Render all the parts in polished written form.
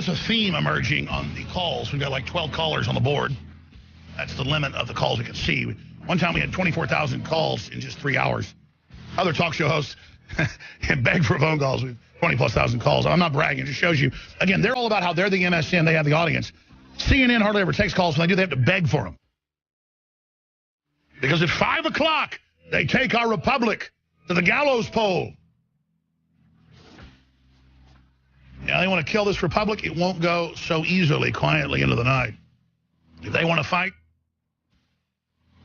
notice a theme emerging on the calls. We've got like 12 callers on the board. That's the limit of the calls we can see. One time we had 24,000 calls in just 3 hours. Other talk show hosts begged for phone calls with 20-plus thousand calls. I'm not bragging. It just shows you. Again, they're all about how they're the MSN. They have the audience. CNN hardly ever takes calls. When they do, they have to beg for them. Because at 5 o'clock, they take our republic to the gallows pole. Yeah, they want to kill this republic. It won't go so easily, quietly into the night. If they want to fight,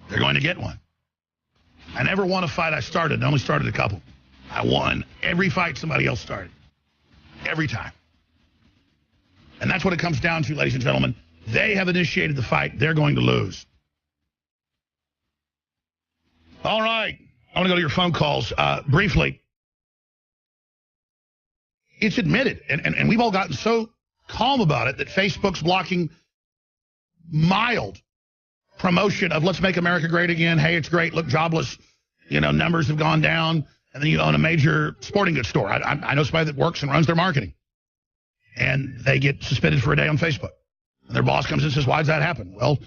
they're going to get one. I never won a fight I started. I only started a couple. I won every fight somebody else started. Every time. And that's what it comes down to, ladies and gentlemen. They have initiated the fight. They're going to lose. All right. I want to go to your phone calls briefly. It's admitted, and we've all gotten so calm about it, that Facebook's blocking mild promotion of let's make America great again. Hey, it's great. Look, jobless, numbers have gone down. And then you own a major sporting goods store. I know somebody that works and runs their marketing. And they get suspended for a day on Facebook. And their boss comes in and says, why does that happen? Well,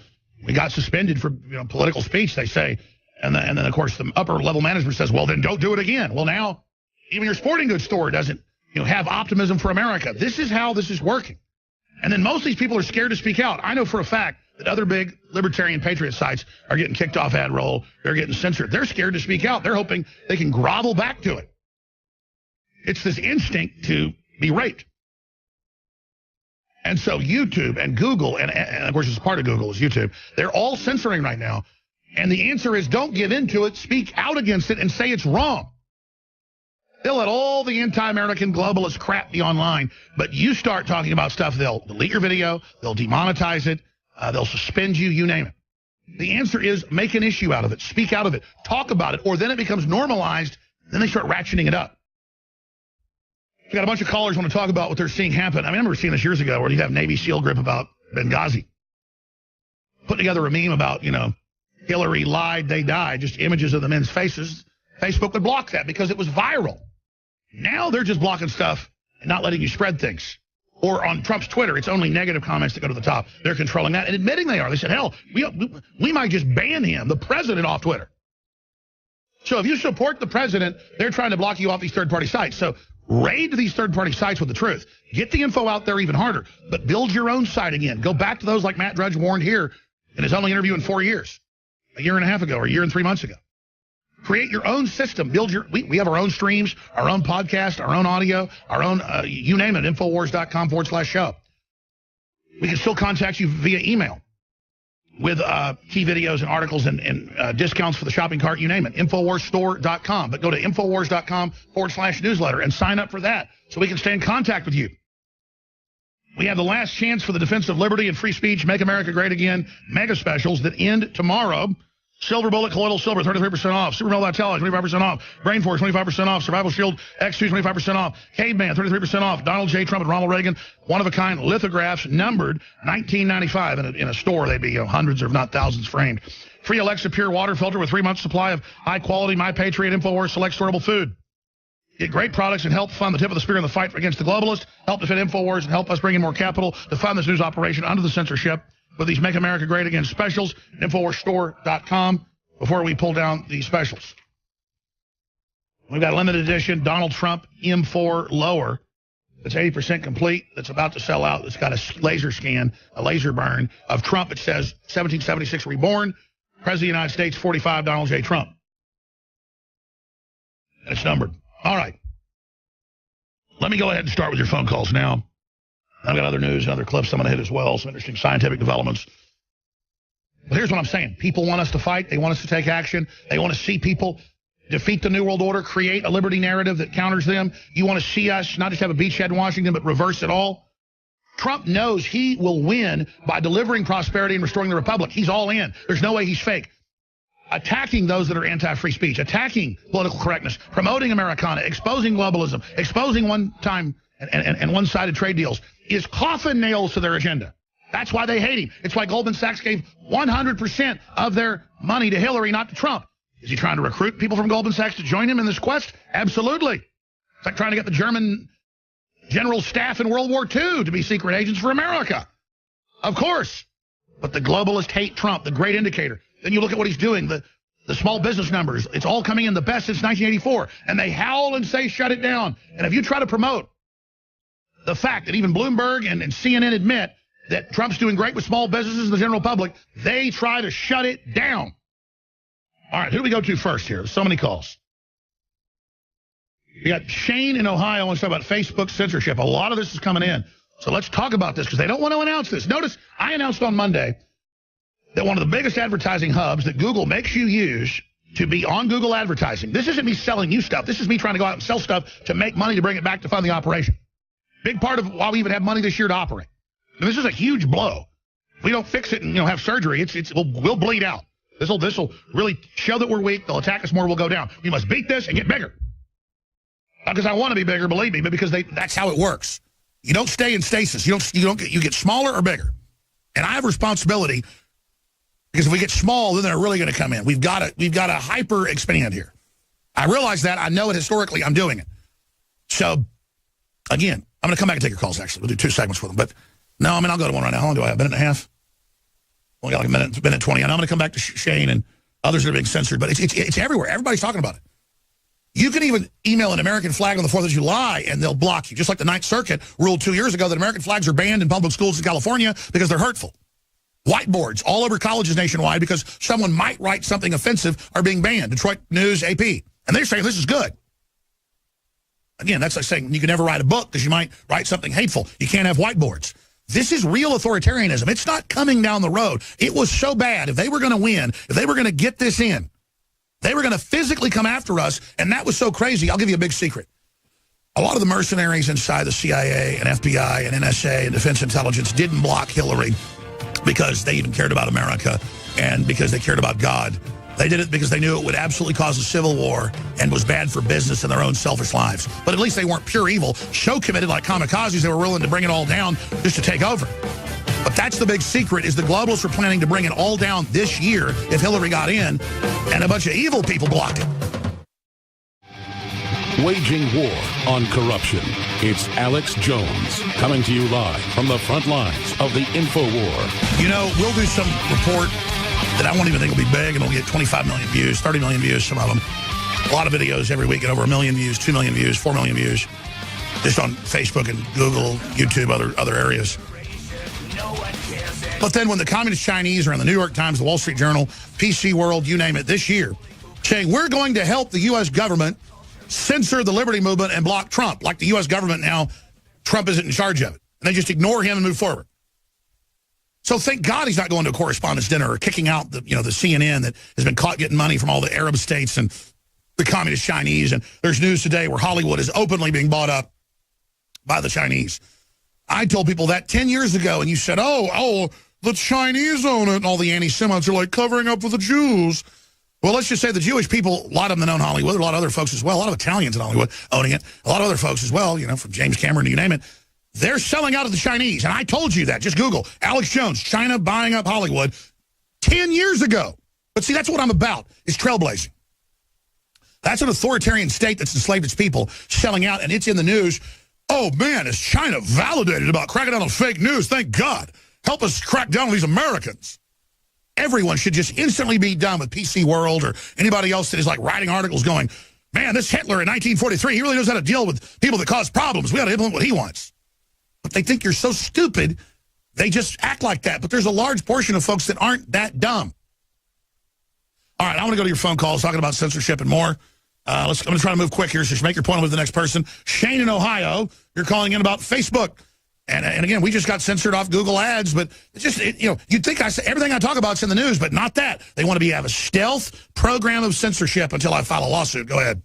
we got suspended for political speech, they say. And then, of course, the upper level management says, well, then don't do it again. Well, now, even your sporting goods store doesn't have optimism for America. This is how this is working. And then most of these people are scared to speak out. I know for a fact that other big libertarian patriot sites are getting kicked off ad roll. They're getting censored. They're scared to speak out. They're hoping they can grovel back to it. It's this instinct to be raped. And so YouTube and Google, and of course it's part of Google is YouTube, they're all censoring right now. And the answer is don't give in to it, speak out against it, and say it's wrong. They'll let all the anti-American globalist crap be online, but you start talking about stuff, they'll delete your video, they'll demonetize it, they'll suspend you, you name it. The answer is make an issue out of it, speak out of it, talk about it, or then it becomes normalized, then they start ratcheting it up. We got a bunch of callers want to talk about what they're seeing happen. I remember seeing this years ago where you have Navy SEAL grip about Benghazi. Put together a meme about, Hillary lied, they died, just images of the men's faces. Facebook would block that because it was viral. Now they're just blocking stuff and not letting you spread things. Or on Trump's Twitter, it's only negative comments that go to the top. They're controlling that and admitting they are. They said, hell, we might just ban him, the president, off Twitter. So if you support the president, they're trying to block you off these third-party sites. So raid these third-party sites with the truth. Get the info out there even harder. But build your own site again. Go back to those like Matt Drudge warned here in his only interview in 4 years, a year and a half ago, or a year and 3 months ago. Create your own system. We have our own streams, our own podcast, our own audio, our own, you name it, Infowars.com/show. We can still contact you via email with key videos and articles and discounts for the shopping cart, you name it, InfoWarsStore.com. But go to Infowars.com/newsletter and sign up for that so we can stay in contact with you. We have the last chance for the defense of liberty and free speech, Make America Great Again, mega specials that end tomorrow. Silver Bullet Colloidal Silver, 33% off. Super Mel Vitale, 25% off. Brain Force, 25% off. Survival Shield X2, 25% off. Caveman, 33% off. Donald J. Trump and Ronald Reagan, one-of-a-kind lithographs, numbered $19.95. In a store, they'd be hundreds, if not thousands, framed. Free Alexa Pure Water Filter with 3 months supply of high-quality My Patriot InfoWars Select Storable Food. Get great products and help fund the tip of the spear in the fight against the globalists. Help defend InfoWars and help us bring in more capital to fund this news operation under the censorship with these Make America Great Again specials at InfoWarsStore.com before we pull down these specials. We've got a limited edition Donald Trump M4 lower that's 80% complete, that's about to sell out. It's got a laser scan, a laser burn of Trump. It says 1776 reborn, President of the United States, 45, Donald J. Trump. And it's numbered. All right. Let me go ahead and start with your phone calls now. I've got other news and other clips I'm going to hit as well, some interesting scientific developments. But here's what I'm saying. People want us to fight. They want us to take action. They want to see people defeat the New World Order, create a liberty narrative that counters them. You want to see us not just have a beachhead in Washington, but reverse it all. Trump knows he will win by delivering prosperity and restoring the republic. He's all in. There's no way he's fake. Attacking those that are anti-free speech, attacking political correctness, promoting Americana, exposing globalism, exposing one-time and one-sided trade deals is coffin nails to their agenda. That's why they hate him. It's why Goldman Sachs gave 100% of their money to Hillary, not to Trump. Is he trying to recruit people from Goldman Sachs to join him in this quest? Absolutely. It's like trying to get the German general staff in World War II to be secret agents for America. Of course. But the globalists hate Trump, the great indicator. Then you look at what he's doing, the small business numbers. It's all coming in the best since 1984. And they howl and say, shut it down. And if you try to promote the fact that even Bloomberg and CNN admit that Trump's doing great with small businesses and the general public, they try to shut it down. All right, who do we go to first here? There's so many calls. We got Shane in Ohio wants to talk about Facebook censorship. A lot of this is coming in. So let's talk about this because they don't want to announce this. Notice I announced on Monday that one of the biggest advertising hubs that Google makes you use to be on Google advertising. This isn't me selling you stuff. This is me trying to go out and sell stuff to make money to bring it back to fund the operation. Big part of why we even have money this year to operate. And this is a huge blow. If we don't fix it and have surgery, we'll bleed out. This will really show that we're weak. They'll attack us more. We'll go down. We must beat this and get bigger. Not because I want to be bigger, believe me, but because that's how it works. You don't stay in stasis. You get smaller or bigger. And I have responsibility because if we get small, then they're really going to come in. We've got to hyper expand here. I realize that. I know it historically. I'm doing it. So again, I'm going to come back and take your calls. Actually, we'll do 2 segments with them. But no, I'll go to one right now. How long do I have? A minute and a half. Only got like a minute 20. And I'm going to come back to Shane and others that are being censored. But it's everywhere. Everybody's talking about it. You can even email an American flag on the 4th of July, and they'll block you. Just like the Ninth Circuit ruled 2 years ago that American flags are banned in public schools in California because they're hurtful. Whiteboards all over colleges nationwide because someone might write something offensive are being banned. Detroit News, AP. And they're saying this is good. Again, that's like saying you can never write a book because you might write something hateful. You can't have whiteboards. This is real authoritarianism. It's not coming down the road. It was so bad. If they were going to win, if they were going to get this in, they were going to physically come after us, and that was so crazy. I'll give you a big secret. A lot of the mercenaries inside the CIA and FBI and NSA and Defense Intelligence didn't block Hillary because they even cared about America and because they cared about God. They did it because they knew it would absolutely cause a civil war and was bad for business and their own selfish lives. But at least they weren't pure evil, so committed like kamikazes, they were willing to bring it all down just to take over. But that's the big secret, is the globalists were planning to bring it all down this year if Hillary got in, and a bunch of evil people blocked it. Waging war on corruption. It's Alex Jones coming to you live from the front lines of the InfoWar. You know, we'll do some report that I won't even think will be big, and it'll get 25 million views, 30 million views, some of them. A lot of videos every week get over 1 million views, 2 million views, 4 million views, just on Facebook and Google, YouTube, other areas. But then when the Communist Chinese are in the New York Times, the Wall Street Journal, PC World, you name it, this year, saying we're going to help the U.S. government censor the liberty movement and block Trump, like the U.S. government now, Trump isn't in charge of it. And they just ignore him and move forward. So thank God he's not going to a correspondence dinner or kicking out the CNN that has been caught getting money from all the Arab states and the Communist Chinese. And there's news today where Hollywood is openly being bought up by the Chinese. I told people that 10 years ago, and you said, oh, the Chinese own it, and all the anti-Semites are like covering up for the Jews. Well, let's just say the Jewish people, a lot of them that own Hollywood, a lot of other folks as well, a lot of Italians in Hollywood owning it, a lot of other folks as well, from James Cameron, you name it. They're selling out of the Chinese, and I told you that. Just Google Alex Jones, China buying up Hollywood 10 years ago. But see, that's what I'm about, is trailblazing. That's an authoritarian state that's enslaved its people, selling out, and it's in the news. Oh, man, is China validated about cracking down on fake news? Thank God. Help us crack down on these Americans. Everyone should just instantly be done with PC World or anybody else that is like writing articles going, man, this Hitler in 1943, he really knows how to deal with people that cause problems. We got to implement what he wants. But they think you're so stupid, they just act like that. But there's a large portion of folks that aren't that dumb. All right, I want to go to your phone calls talking about censorship and more. I'm going to try to move quick here, so just make your point with the next person. Shane in Ohio, you're calling in about Facebook. And again, we just got censored off Google Ads, but it's just, you'd think I say everything I talk about is in the news, but not that. They want to have a stealth program of censorship until I file a lawsuit. Go ahead.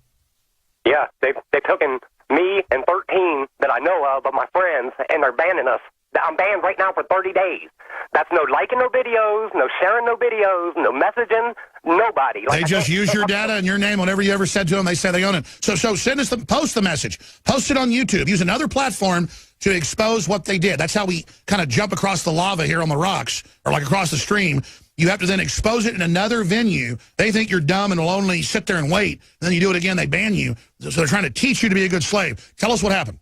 Yeah, they've taken me and 13 that I know of my friends, and they're banning us. I'm banned right now for 30 days. That's no liking no videos, no sharing no videos, no messaging, nobody. They just use your data and your name, whatever you ever said to them, they say they own it. So send us post the message. Post it on YouTube. Use another platform to expose what they did. That's how we kind of jump across the lava here on the rocks, or like across the stream. You have to then expose it in another venue. They think you're dumb and will only sit there and wait. And then you do it again, they ban you. So they're trying to teach you to be a good slave. Tell us what happened.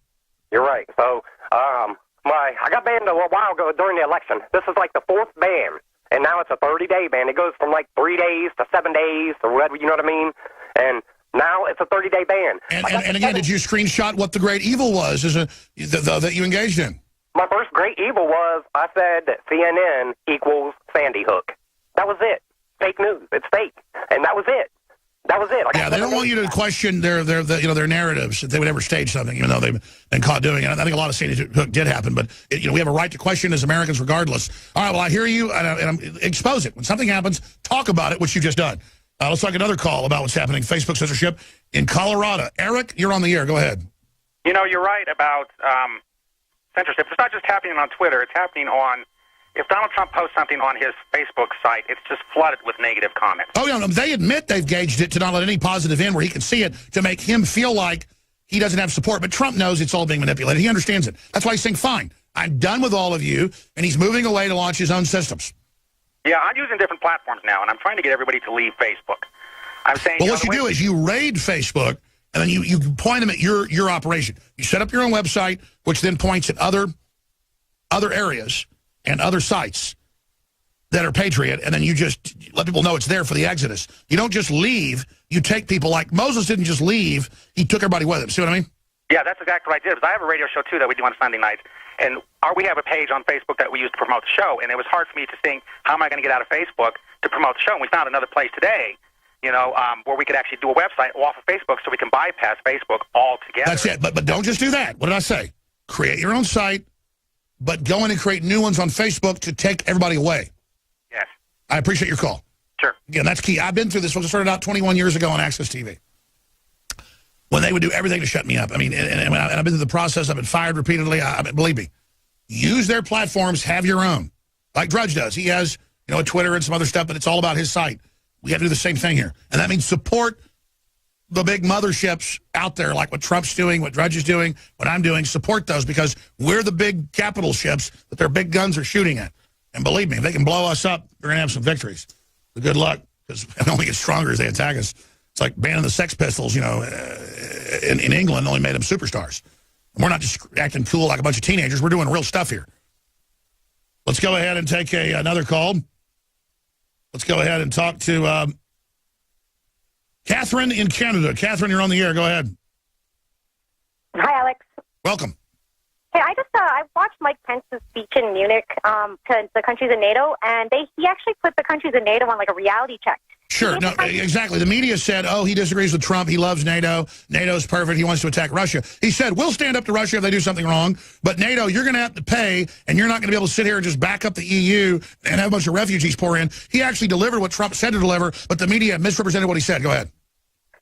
You're right. So, I got banned a while ago during the election. This is like the 4th ban, and now it's a 30-day ban. It goes from like 3 days to 7 days or whatever, you know what I mean? And now it's a 30-day ban. And again, did you screenshot what the great evil was that you engaged in? My first great evil was I said that CNN equals Sandy Hook. That was it. Fake news. It's fake. And that was it. That was it. Yeah, they don't want you to question their narratives if they would ever stage something, even though they've been caught doing it. I think a lot of Sandy Hook did happen, but we have a right to question as Americans regardless. All right, well, I hear you, and expose it. When something happens, talk about it, which you've just done. Let's talk another call about what's happening. Facebook censorship in Colorado. Eric, you're on the air. Go ahead. You know, you're right about censorship. It's not just happening on Twitter. It's happening on... If Donald Trump posts something on his Facebook site, it's just flooded with negative comments. Oh, yeah, no, they admit they've gauged it to not let any positive in where he can see it to make him feel like he doesn't have support. But Trump knows it's all being manipulated. He understands it. That's why he's saying, fine, I'm done with all of you, and he's moving away to launch his own systems. Yeah, I'm using different platforms now, and I'm trying to get everybody to leave Facebook. I'm saying... Well, what you do is you raid Facebook, and then you point them at your operation. You set up your own website, which then points at other areas and other sites that are patriot, and then you just let people know it's there for the exodus. You don't just leave. You take people like Moses didn't just leave. He took everybody with him. See what I mean? Yeah, that's exactly what I did. Because I have a radio show, too, that we do on Sunday nights. And we have a page on Facebook that we use to promote the show. And it was hard for me to think, how am I going to get out of Facebook to promote the show? And we found another place today, where we could actually do a website off of Facebook so we can bypass Facebook altogether. That's it. But don't just do that. What did I say? Create your own site, but go in and create new ones on Facebook to take everybody away. Yes. I appreciate your call. Sure. Again, that's key. I've been through this. I started out 21 years ago on Access TV when they would do everything to shut me up. I mean, and I've been through the process. I've been fired repeatedly. Believe me, use their platforms. Have your own. Like Drudge does. He has, a Twitter and some other stuff, but it's all about his site. We have to do the same thing here. And that means support the big motherships out there, like what Trump's doing, what Drudge is doing, what I'm doing. Support those because we're the big capital ships that their big guns are shooting at. And believe me, if they can blow us up, they're going to have some victories. But good luck, because it only gets stronger as they attack us. It's like banning the Sex Pistols, in England only made them superstars. And we're not just acting cool like a bunch of teenagers. We're doing real stuff here. Let's go ahead and take another call. Let's go ahead and talk to Catherine in Canada. Catherine, you're on the air. Go ahead. Hi, Alex. Welcome. Hey, I watched Mike Pence's speech in Munich to the countries in NATO, and he actually put the countries in NATO on like a reality check. Sure, no, exactly. The media said, he disagrees with Trump. He loves NATO. NATO's perfect. He wants to attack Russia. He said, we'll stand up to Russia if they do something wrong, but NATO, you're going to have to pay, and you're not going to be able to sit here and just back up the EU and have a bunch of refugees pour in. He actually delivered what Trump said to deliver, but the media misrepresented what he said. Go ahead.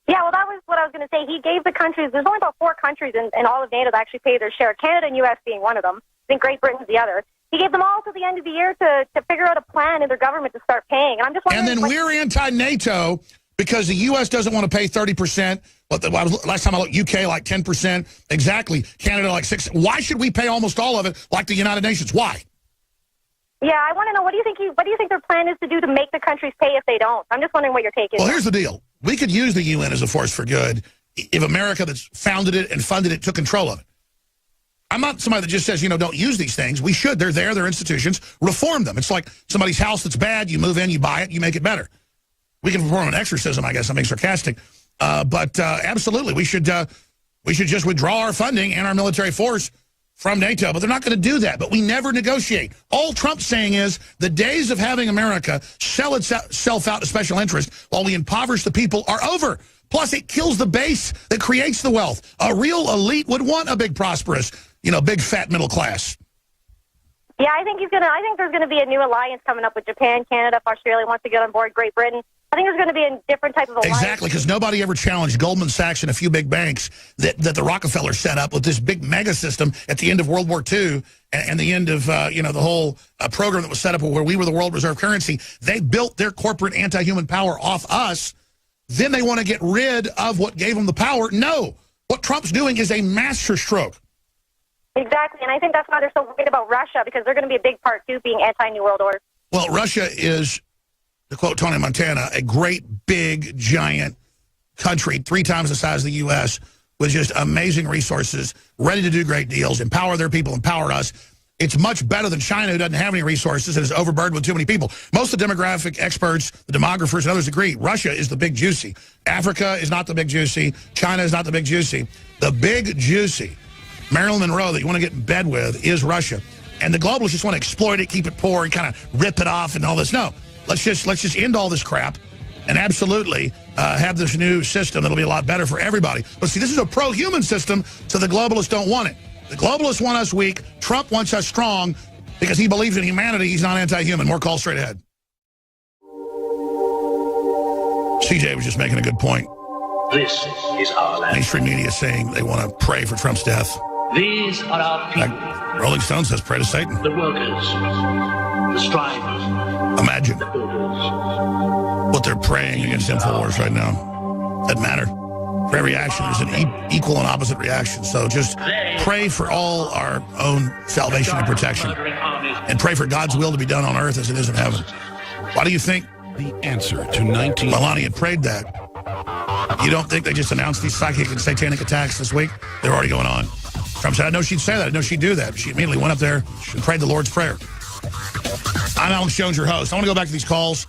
Yeah, well, that was what I was going to say. He gave the countries, there's only about 4 countries in all of NATO that actually pay their share, Canada and U.S. being one of them. I think Great Britain's the other. He gave them all to the end of the year to figure out a plan in their government to start paying. And I'm just wondering... And then we're anti-NATO because the U.S. doesn't want to pay 30%. Last time I looked, UK like 10%. Exactly. Canada like 6%. Why should we pay almost all of it like the United Nations? Why? Yeah, I want to know, what do you think their plan is to do to make the countries pay if they don't? I'm just wondering what your take is. Well, here's the deal. We could use the UN as a force for good if America that's founded it and funded it took control of it. I'm not somebody that just says, don't use these things. We should. They're there. They're institutions. Reform them. It's like somebody's house that's bad. You move in, you buy it, you make it better. We can perform an exorcism, I guess. I'm being sarcastic. But absolutely, we should just withdraw our funding and our military force from NATO. But they're not going to do that. But we never negotiate. All Trump's saying is the days of having America sell itself out to special interests while we impoverish the people are over. Plus, it kills the base that creates the wealth. A real elite would want a big, prosperous, big, fat middle class. Yeah, I think there's gonna be a new alliance coming up with Japan, Canada, if Australia wants to get on board, Great Britain. I think there's going to be a different type of alliance. Exactly, because nobody ever challenged Goldman Sachs and a few big banks that the Rockefellers set up with this big mega system at the end of World War II and the end of, the whole program that was set up where we were the world reserve currency. They built their corporate anti-human power off us. Then they want to get rid of what gave them the power. No, what Trump's doing is a master stroke. Exactly, and I think that's why they're so worried about Russia, because they're going to be a big part, too, being anti-New World Order. Well, Russia is, to quote Tony Montana, a great, big, giant country, 3 times the size of the U.S., with just amazing resources, ready to do great deals, empower their people, empower us. It's much better than China, who doesn't have any resources and is overburdened with too many people. Most of the demographic experts, the demographers, and others agree Russia is the big juicy. Africa is not the big juicy. China is not the big juicy. The big juicy, Marilyn Monroe, that you want to get in bed with is Russia. And the globalists just want to exploit it, keep it poor, and kind of rip it off and all this. No, let's just end all this crap and absolutely have this new system that'll be a lot better for everybody. But see, this is a pro-human system, so the globalists don't want it. The globalists want us weak. Trump wants us strong because he believes in humanity. He's not anti-human. More calls straight ahead. CJ was just making a good point. This is our land. Mainstream media is saying they want to pray for Trump's death. These are our people. Like Rolling Stone says, pray to Satan. The workers, the strivers. Imagine the builders. what they're praying against InfoWars right now. Doesn't matter. For every action, there's an equal and opposite reaction. So just pray for all our own salvation and protection. And pray for God's will to be done on earth as it is in heaven. Why do you think The answer to 19... Melania prayed that? You don't think they just announced these psychic and satanic attacks this week? They're already going on. Trump said, I know she'd say that. I know she'd do that. She immediately went up there and prayed the Lord's Prayer. I'm Alex Jones, your host. I want to go back to these calls.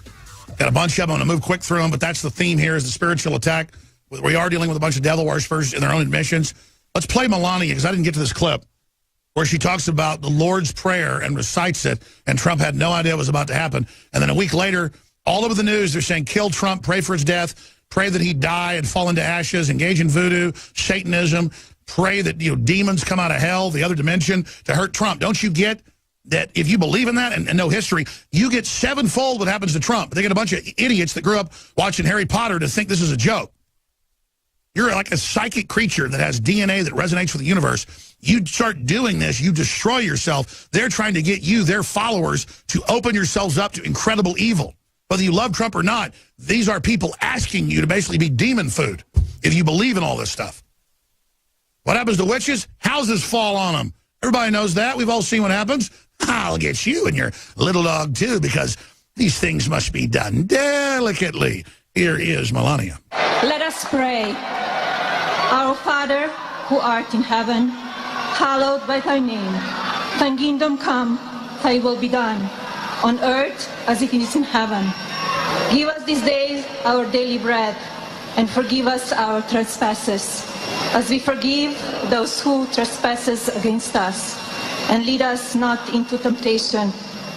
Got a bunch of them. I'm going to move quick through them, but that's the theme here is the spiritual attack. We are dealing with a bunch of devil worshipers in their own admissions. Let's play Melania, because I didn't get to this clip, where she talks about the Lord's Prayer and recites it, and Trump had no idea what was about to happen. And then a week later, all over the news, they're saying, kill Trump, pray for his death, pray that he die and fall into ashes, engage in voodoo, Satanism, pray that demons come out of hell, the other dimension, to hurt Trump. Don't you get that if you believe in that and know history, you get sevenfold what happens to Trump? They get a bunch of idiots that grew up watching Harry Potter to think this is a joke. You're like a psychic creature that has DNA that resonates with the universe. You start doing this, you destroy yourself. They're trying to get you, their followers, to open yourselves up to incredible evil. Whether you love Trump or not, these are people asking you to basically be demon food if you believe in all this stuff. What happens to witches? Houses fall on them. Everybody knows that. We've all seen what happens. I'll get you and your little dog, too, because these things must be done delicately. Here is Melania. Let us pray. Our Father, who art in heaven, hallowed be thy name. Thy kingdom come, thy will be done, on earth as it is in heaven. Give us this day our daily bread, and forgive us our trespasses, as we forgive those who trespass against us. And lead us not into temptation,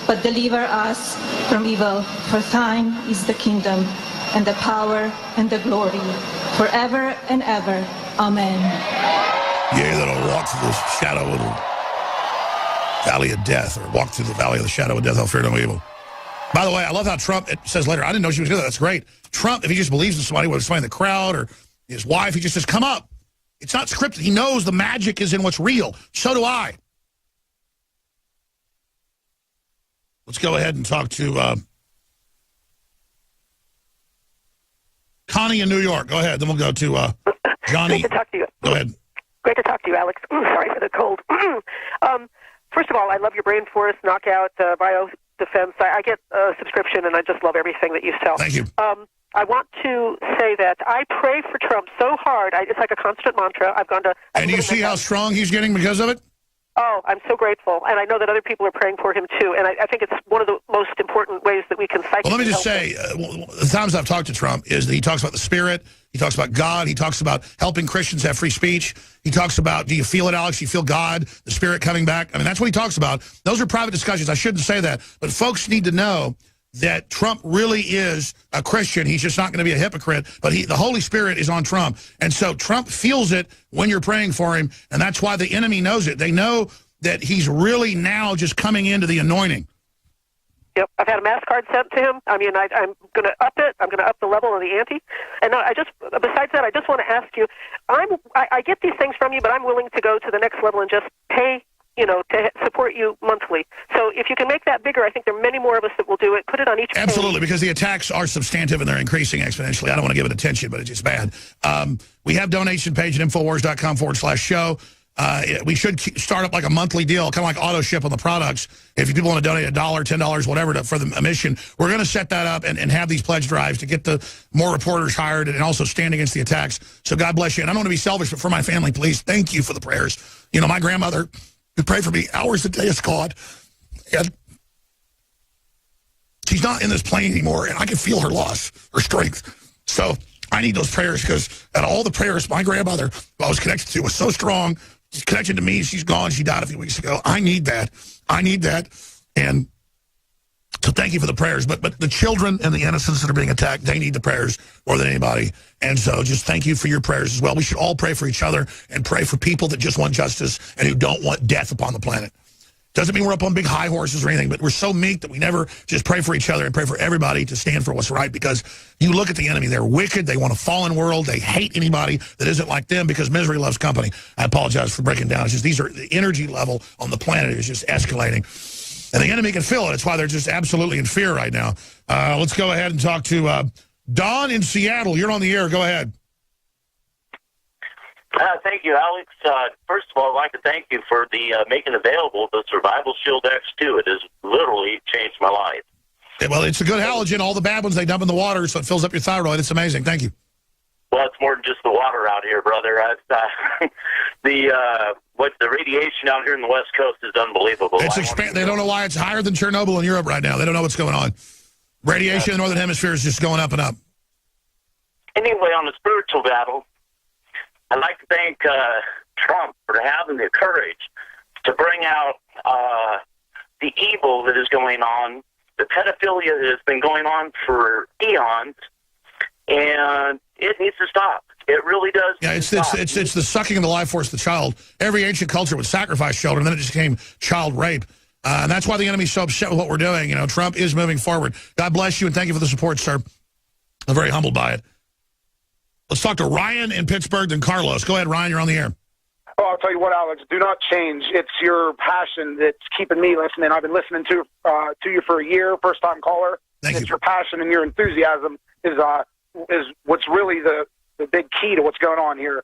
but deliver us from evil. For thine is the kingdom, and the power, and the glory, forever and ever. Amen. Yea, that'll walk through the shadow of the valley of death, or walk through the valley of the shadow of death, I'll fear no evil. By the way, I love how Trump, it says later, I didn't know she was doing that. That's great. Trump, if he just believes in somebody, whether it's somebody in the crowd or his wife, he just says, come up. It's not scripted. He knows the magic is in what's real. So do I. Let's go ahead and talk to Connie in New York. Go ahead. Then we'll go to Johnny. Great to talk to you. Go ahead. Great to talk to you, Alex. Sorry for the cold. First of all, I love your Brain Force Knockout Bio Defense. I get a subscription, and I just love everything that you sell. Thank you. I want to say that I pray for Trump so hard. It's like a constant mantra. I've gone to... And do you see how strong he's getting because of it? Oh, I'm so grateful. And I know that other people are praying for him, too. And I think it's one of the most important ways that we can psychically... Well, let me just say, the times I've talked to Trump is that he talks about the Spirit, he talks about God, he talks about helping Christians have free speech, he talks about, do you feel it, Alex? Do you feel God, the Spirit coming back? I mean, that's what he talks about. Those are private discussions. I shouldn't say that. But folks need to know that Trump really is a Christian. He's just not going to be a hypocrite. But the Holy Spirit is on Trump. And so Trump feels it when you're praying for him, and that's why the enemy knows it. They know that he's really now just coming into the anointing. Yep, I've had a mass card sent to him. I mean, I'm going to up it. I'm going to up the level of the ante. And besides that, I just want to ask you, I get these things from you, but I'm willing to go to the next level and just pay, to support you monthly. So if you can make that bigger, I think there are many more of us that will do it. Put it on each page. Absolutely, because the attacks are substantive and they're increasing exponentially. I don't want to give it attention, but it's just bad. We have donation page at Infowars.com/show. We should start up like a monthly deal, kind of like auto ship on the products. If people want to donate $1, $10, whatever for the mission, we're going to set that up and have these pledge drives to get the more reporters hired and also stand against the attacks. So God bless you. And I don't want to be selfish, but for my family, please, thank you for the prayers. You know, my grandmother would pray for me hours a day as God. And she's not in this plane anymore, and I can feel her loss, her strength. So I need those prayers because out of all the prayers my grandmother, who I was connected to, was so strong. She's connected to me. She's gone. She died a few weeks ago. I need that. I need that. And so thank you for the prayers. But the children and the innocents that are being attacked, they need the prayers more than anybody. And so just thank you for your prayers as well. We should all pray for each other and pray for people that just want justice and who don't want death upon the planet. Doesn't mean we're up on big high horses or anything, but we're so meek that we never just pray for each other and pray for everybody to stand for what's right, because you look at the enemy, they're wicked, they want a fallen world, they hate anybody that isn't like them because misery loves company. I apologize for breaking down. It's just the energy level on the planet is just escalating. And the enemy can feel it. It's why they're just absolutely in fear right now. Let's go ahead and talk to Don in Seattle. You're on the air. Go ahead. Thank you, Alex. First of all, I'd like to thank you for the making available the Survival Shield X2. It has literally changed my life. Yeah, well, it's a good halogen. All the bad ones, they dump in the water, so it fills up your thyroid. It's amazing. Thank you. Well, it's more than just the water out here, brother. The radiation out here in the West Coast is unbelievable. They don't know why it's higher than Chernobyl in Europe right now. They don't know what's going on. Radiation in the Northern Hemisphere is just going up and up. Anyway, on the spiritual battle, I'd like to thank Trump for having the courage to bring out the evil that is going on, the pedophilia that has been going on for eons, and it needs to stop. It really does. Yeah, it's the sucking of the life force of the child. Every ancient culture would sacrifice children, and then it just became child rape. And that's why the enemy's so upset with what we're doing. You know, Trump is moving forward. God bless you, and thank you for the support, sir. I'm very humbled by it. Let's talk to Ryan in Pittsburgh, then Carlos. Go ahead, Ryan. You're on the air. Oh, I'll tell you what, Alex. Do not change. It's your passion that's keeping me listening. I've been listening to you for a year, first-time caller. Thank you. It's your passion and your enthusiasm is what's really the big key to what's going on here.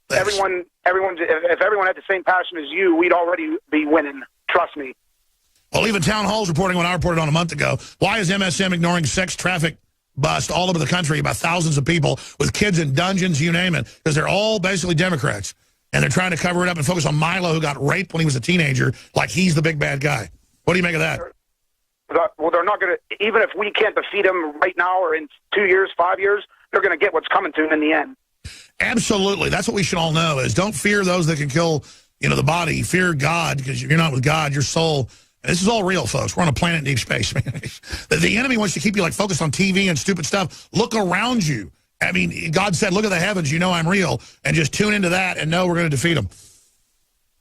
Thanks. If everyone had the same passion as you, we'd already be winning. Trust me. Well, even Town Hall's reporting what I reported on a month ago. Why is MSM ignoring sex traffic bust all over the country about thousands of people with kids in dungeons, you name it? Because they're all basically Democrats. And they're trying to cover it up and focus on Milo, who got raped when he was a teenager, like he's the big bad guy. What do you make of that? Well, they're not going to, even if we can't defeat them right now or in 2 years, 5 years, they're going to get what's coming to them in the end. Absolutely. That's what we should all know is don't fear those that can kill, the body. Fear God, because you're not with God, your soul. And this is all real, folks. We're on a planet in deep space, man. The enemy wants to keep you focused on TV and stupid stuff. Look around you. I mean, God said, look at the heavens, you know I'm real, and just tune into that and know we're going to defeat them.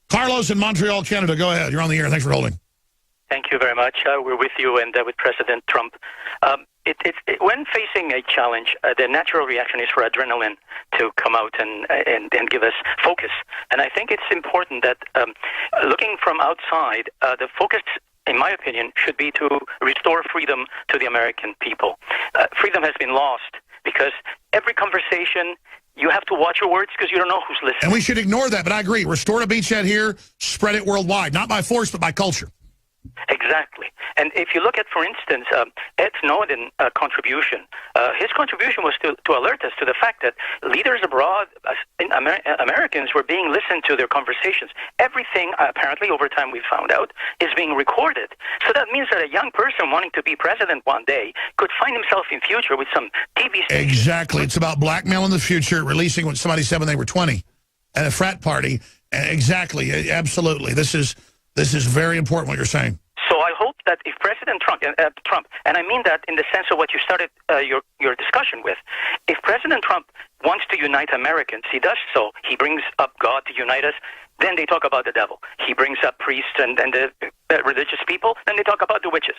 Carlos in Montreal, Canada, go ahead. You're on the air. Thanks for holding. Thank you very much. We're with you and with President Trump. When facing a challenge, the natural reaction is for adrenaline to come out and give us focus. And I think it's important that looking from outside, the focus, in my opinion, should be to restore freedom to the American people. Freedom has been lost because every conversation, you have to watch your words because you don't know who's listening. And we should ignore that, but I agree. Restore a beachhead here, spread it worldwide, not by force, but by culture. Exactly. And if you look at, for instance, Ed Snowden's contribution, his contribution was to alert us to the fact that leaders abroad, Americans, were being listened to their conversations. Everything, apparently, over time we found out, is being recorded. So that means that a young person wanting to be president one day could find himself in future with some TV station. Exactly. It's about blackmail in the future, releasing what somebody said when they were 20 at a frat party. Exactly. Absolutely. This is very important what you're saying. So I hope that if President Trump, and I mean that in the sense of what you started your discussion with, if President Trump wants to unite Americans, he does so. He brings up God to unite us. Then they talk about the devil. He brings up priests and the religious people. Then they talk about the witches.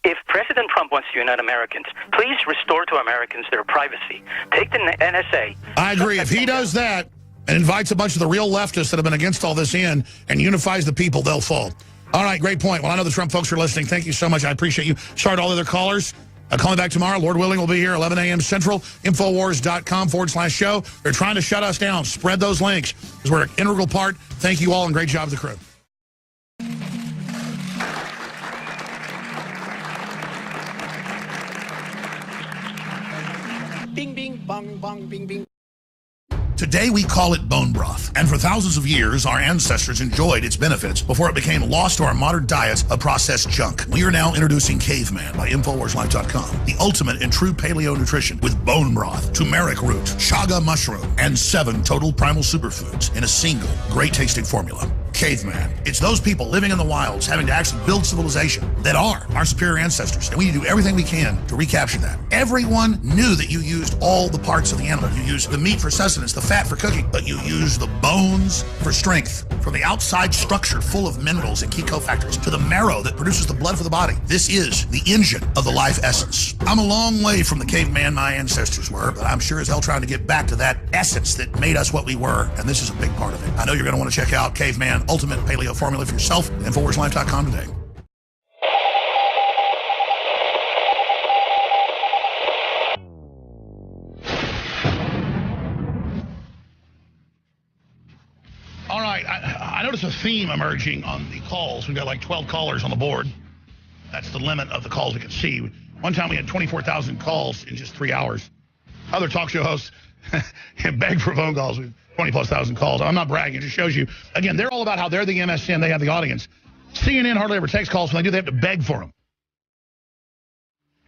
If President Trump wants to unite Americans, please restore to Americans their privacy. Take the NSA. I agree. If he does that and invites a bunch of the real leftists that have been against all this in and unifies the people, they'll fall. All right, great point. Well, I know the Trump folks are listening. Thank you so much. I appreciate you. Sorry to all the other callers. Call me back tomorrow. Lord willing, we'll be here 11 a.m. Central. Infowars.com/show. They're trying to shut us down. Spread those links because we're an integral part. Thank you all and great job to the crew. Bing, bing, bong, bong, bing, bing. Today we call it bone broth, and for thousands of years our ancestors enjoyed its benefits before it became lost to our modern diets of processed junk. We are now introducing Caveman by InfoWarsLife.com, the ultimate in true paleo nutrition with bone broth, turmeric root, chaga mushroom, and 7 total primal superfoods in a single great tasting formula. Caveman. It's those people living in the wilds having to actually build civilization that are our superior ancestors, and we need to do everything we can to recapture that. Everyone knew that you used all the parts of the animal. You used the meat for sustenance, the fat for cooking, but you use the bones for strength. From the outside structure full of minerals and key cofactors to the marrow that produces the blood for the body. This is the engine of the life essence. I'm a long way from the caveman my ancestors were, but I'm sure as hell trying to get back to that essence that made us what we were, and this is a big part of it. I know you're going to want to check out Caveman Ultimate Paleo Formula for yourself at InfoWarsLife.com today. All right, I noticed a theme emerging on the calls. We've got like 12 callers on the board. That's the limit of the calls we can see. One time we had 24,000 calls in just 3 hours. Other talk show hosts begged for phone calls. 20-plus thousand calls. I'm not bragging. It just shows you. Again, they're all about how they're the MSN. They have the audience. CNN hardly ever takes calls. When they do, they have to beg for them.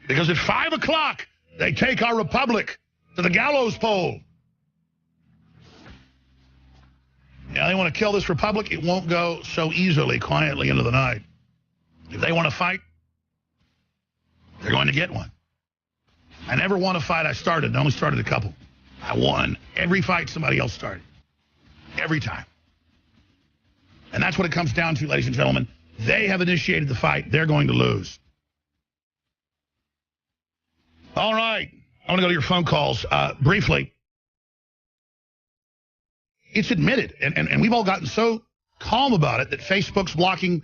Because at 5 o'clock, they take our republic to the gallows pole. Yeah, they want to kill this republic. It won't go so easily, quietly into the night. If they want to fight, they're going to get one. I never won a fight I started. I only started a couple. I won every fight somebody else started. Every time. And that's what it comes down to, ladies and gentlemen. They have initiated the fight. They're going to lose. All right. I want to go to your phone calls briefly. It's admitted, and we've all gotten so calm about it, that Facebook's blocking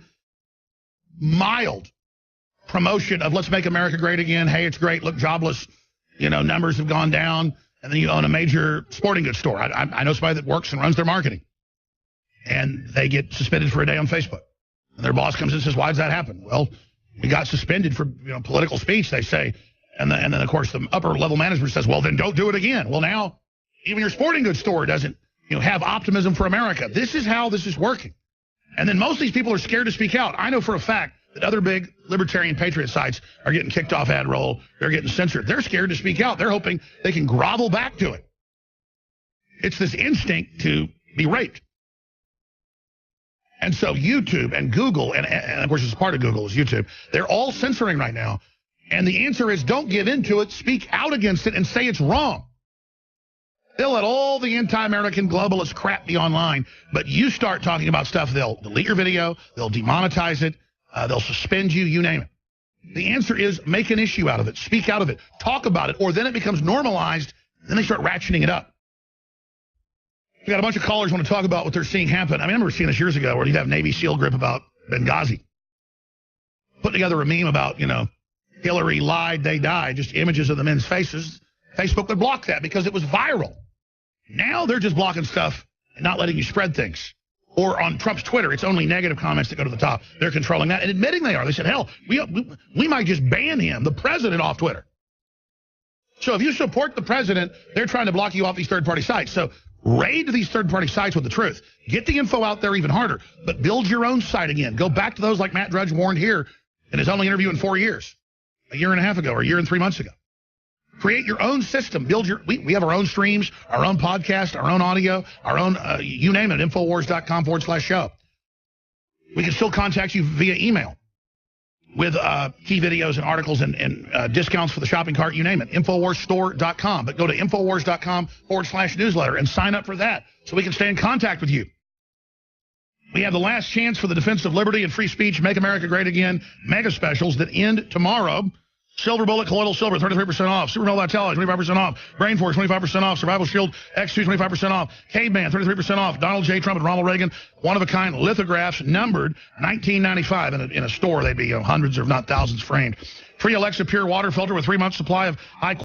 mild promotion of let's make America great again. Hey, it's great. Look, jobless, numbers have gone down. And then you own a major sporting goods store. I know somebody that works and runs their marketing. And they get suspended for a day on Facebook. And their boss comes in and says, why does that happen? Well, we got suspended for political speech, they say. And then, of course, the upper level management says, well, then don't do it again. Well, now, even your sporting goods store doesn't have optimism for America. This is how this is working. And then most of these people are scared to speak out. I know for a fact that other big libertarian patriot sites are getting kicked off ad roll. They're getting censored. They're scared to speak out. They're hoping they can grovel back to it. It's this instinct to be raped. And so YouTube and Google, and of course it's part of Google is YouTube, they're all censoring right now. And the answer is don't give in to it, speak out against it, and say it's wrong. They'll let all the anti-American globalist crap be online, but you start talking about stuff, they'll delete your video, they'll demonetize it, they'll suspend you, you name it. The answer is make an issue out of it, speak out of it, talk about it, or then it becomes normalized, then they start ratcheting it up. We got a bunch of callers want to talk about what they're seeing happen. I remember seeing this years ago where you'd have Navy SEAL grip about Benghazi. Put together a meme about, Hillary lied, they died, just images of the men's faces. Facebook would block that because it was viral. Now they're just blocking stuff and not letting you spread things. Or on Trump's Twitter, it's only negative comments that go to the top. They're controlling that and admitting they are. They said, hell, we might just ban him, the president, off Twitter. So if you support the president, they're trying to block you off these third-party sites. So raid these third-party sites with the truth. Get the info out there even harder, but build your own site again. Go back to those like Matt Drudge warned here in his only interview in 4 years, a year and a half ago, or a year and 3 months ago. Create your own system. We have our own streams, our own podcast, our own audio, our own, you name it, Infowars.com/show. We can still contact you via email with key videos and articles and discounts for the shopping cart, you name it, InfoWarsStore.com. But go to Infowars.com/newsletter and sign up for that so we can stay in contact with you. We have the last chance for the defense of liberty and free speech, Make America Great Again, mega specials that end tomorrow. Silver Bullet Colloidal Silver, 33% off. Supernova Vitality, 25% off. Brain Force, 25% off. Survival Shield X2, 25% off. Caveman, 33% off. Donald J. Trump and Ronald Reagan, one-of-a-kind lithographs, numbered $19.95. In a store, they'd be hundreds, if not thousands, framed. Free Alexa Pure Water Filter with 3 months supply of high